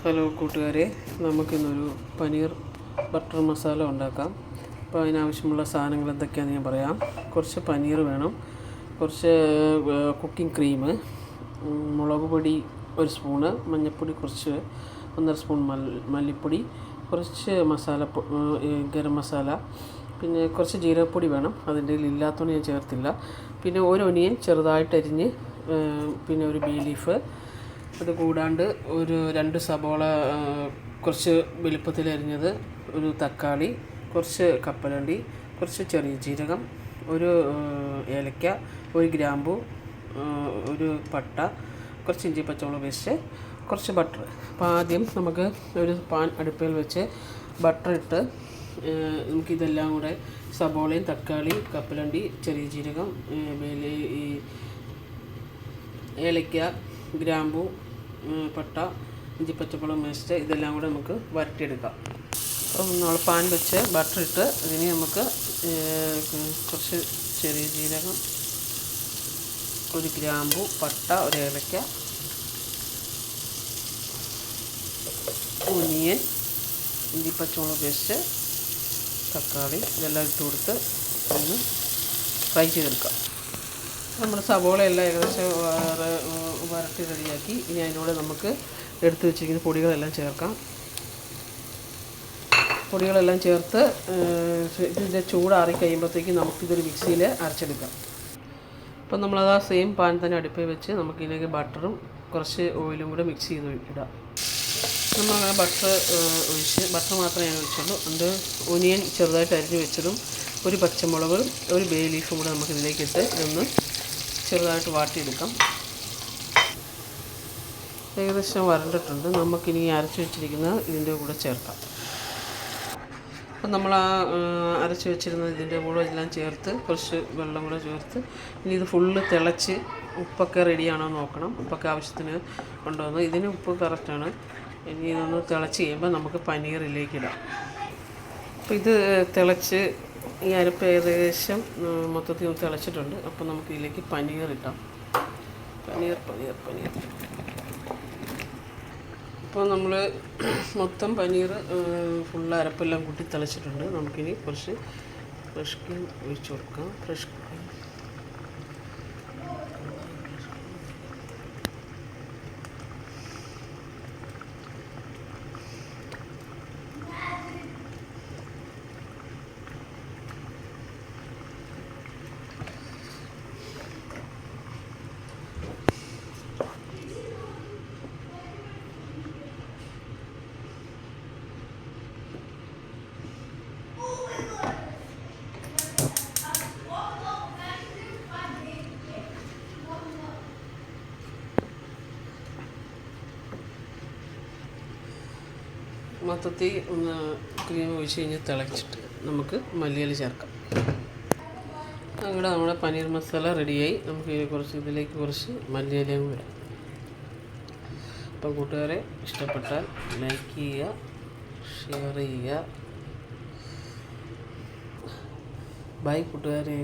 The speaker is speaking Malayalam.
ഹലോ കൂട്ടുകാരെ, നമുക്കിന്നൊരു പനീർ ബട്ടർ മസാല ഉണ്ടാക്കാം. അപ്പോൾ അതിനാവശ്യമുള്ള സാധനങ്ങൾ എന്തൊക്കെയാണെന്ന് ഞാൻ പറയാം. കുറച്ച് പനീർ വേണം, കുറച്ച് കുക്കിംഗ് ക്രീം, മുളക് പൊടി 1 സ്പൂണ്, മഞ്ഞൾപ്പൊടി കുറച്ച് 1.5 സ്പൂൺ, മല്ലിപ്പൊടി കുറച്ച്, ഗരം മസാല, പിന്നെ കുറച്ച് ജീരകപ്പൊടി വേണം. അതിൻ്റെ ഇല്ലാത്തതുകൊണ്ട് ഞാൻ ചേർത്തില്ല. പിന്നെ ഒരു ഒനിയൻ ചെറുതായിട്ട് അരിഞ്ഞ്, പിന്നെ ഒരു ബേ ലീഫ്, അത് കൂടാണ്ട് ഒരു 2 സബോള കുറച്ച് വലുപ്പത്തിൽ അരിഞ്ഞത്, ഒരു തക്കാളി, കുറച്ച് കപ്പലണ്ടി, കുറച്ച് ചെറിയ ജീരകം, ഒരു ഏലക്ക, ഒരു ഗ്രാമ്പു, ഒരു പട്ട, കുറച്ച് ഇഞ്ചി പച്ചമുളക് പേസ്റ്റ്, കുറച്ച് ബട്ടർ. അപ്പോൾ ആദ്യം നമുക്ക് ഒരു പാൻ അടുപ്പിൽ വെച്ച് ബട്ടർ ഇട്ട് നമുക്കിതെല്ലാം കൂടെ സബോളയും തക്കാളി, കപ്പലണ്ടി, ചെറിയ ജീരകം, ഏലക്ക, ഗ്രാമ്പു, പട്ട, ഇഞ്ചി പച്ചമുളക് പേസ്റ്റ്, ഇതെല്ലാം കൂടെ നമുക്ക് വരട്ടിയെടുക്കാം. അപ്പം നമ്മൾ പാൻ വെച്ച് ബട്ടർ ഇട്ട് അതിന് നമുക്ക് കുറച്ച് ചെറിയ ജീരകം, ഒരു ഗ്രാമ്പു, പട്ട, ഒരു ഏലക്ക, ഒനിയൻ, ഇഞ്ചി പച്ചമുളക് പേസ്റ്റ്, തക്കാളി, ഇതെല്ലാം ഇട്ട് കൊടുത്ത് ഒന്ന് ഫ്രൈ ചെയ്തെടുക്കാം. നമ്മുടെ സവോളയെല്ലാം ഏകദേശം വരട്ടി റെഡിയാക്കി. ഇനി അതിനോട് നമുക്ക് എടുത്ത് വെച്ചിരിക്കുന്ന പൊടികളെല്ലാം ചേർക്കാം. പൊടികളെല്ലാം ചേർത്ത് ഇതിൻ്റെ ചൂടാറി കഴിയുമ്പോഴത്തേക്കും നമുക്കിതൊരു മിക്സിയിൽ അരച്ചെടുക്കാം. അപ്പം നമ്മളത് ആ സെയിം പാൻ തന്നെ അടുപ്പിൽ വെച്ച് നമുക്കിതിലേക്ക് ബട്ടറും കുറച്ച് ഓയിലും കൂടെ മിക്സ് ചെയ്ത് ഇടാം. നമ്മളങ്ങനെ ബട്ടർ ഒഴിച്ച്, ബട്ടർ മാത്രമേ ഞാൻ ഒഴിച്ചുള്ളൂ. അത് ഒനിയൻ ചെറുതായിട്ട് അരിഞ്ഞ് വെച്ചതും, ഒരു പച്ചമുളകും, ഒരു ബേ ലീഫും കൂടെ നമുക്കിതിലേക്ക് ഇട്ട് ഇതൊന്ന് ചെറുതായിട്ട് വാട്ടിയെടുക്കാം. ഏകദേശം വരണ്ടിട്ടുണ്ട്. നമുക്കിനി അരച്ച് വെച്ചിരിക്കുന്ന ഇതിൻ്റെ കൂടെ ചേർക്കാം. അപ്പം നമ്മൾ ആ അരച്ച് വെച്ചിരുന്ന ഇതിൻ്റെ കൂടെ എല്ലാം ചേർത്ത് കുറച്ച് വെള്ളം കൂടെ ചേർത്ത് ഇനി ഇത് ഫുള്ള് തിളച്ച് ഉപ്പൊക്കെ റെഡിയാണോ നോക്കണം. ഉപ്പൊക്കെ ആവശ്യത്തിന് ഉണ്ടോയെന്ന്. ഇതിന് ഉപ്പ് കറക്റ്റാണ്. ഇനി ഇതൊന്ന് തിളച്ച് കഴിയുമ്പോൾ നമുക്ക് പനീറിലേക്കിടാം. അപ്പോൾ ഇത് തിളച്ച് ഈ അരപ്പ് ഏകദേശം മൊത്തത്തിൽ തിളച്ചിട്ടുണ്ട്. അപ്പോൾ നമുക്ക് ഇതിലേക്ക് പനീർ ഇട്ടാം. പനീർ. അപ്പോൾ നമ്മൾ മൊത്തം പനീർ ഫുള്ള് അരപ്പെല്ലാം കൂട്ടി തിളച്ചിട്ടുണ്ട്. നമുക്കിനി കുറച്ച് ഫ്രഷ് ക്രീം ഒഴിച്ച് കൊടുക്കാം. ഫ്രഷ് ക്രീം മൊത്തത്തിൽ ഒന്ന് ക്രീം ഒഴിച്ച് കഴിഞ്ഞ് തിളച്ചിട്ട് നമുക്ക് മല്ലിയില ചേർക്കാം. അങ്ങനെ നമ്മുടെ പനീർ മസാല റെഡിയായി. നമുക്ക് ഇതിലേക്ക് കുറച്ച് മല്ലിയിലയും വരാം. അപ്പം കൂട്ടുകാരെ, ഇഷ്ടപ്പെട്ടാൽ ലൈക്ക് ചെയ്യുക, ഷെയർ ചെയ്യുക. ബൈ കൂട്ടുകാരെ.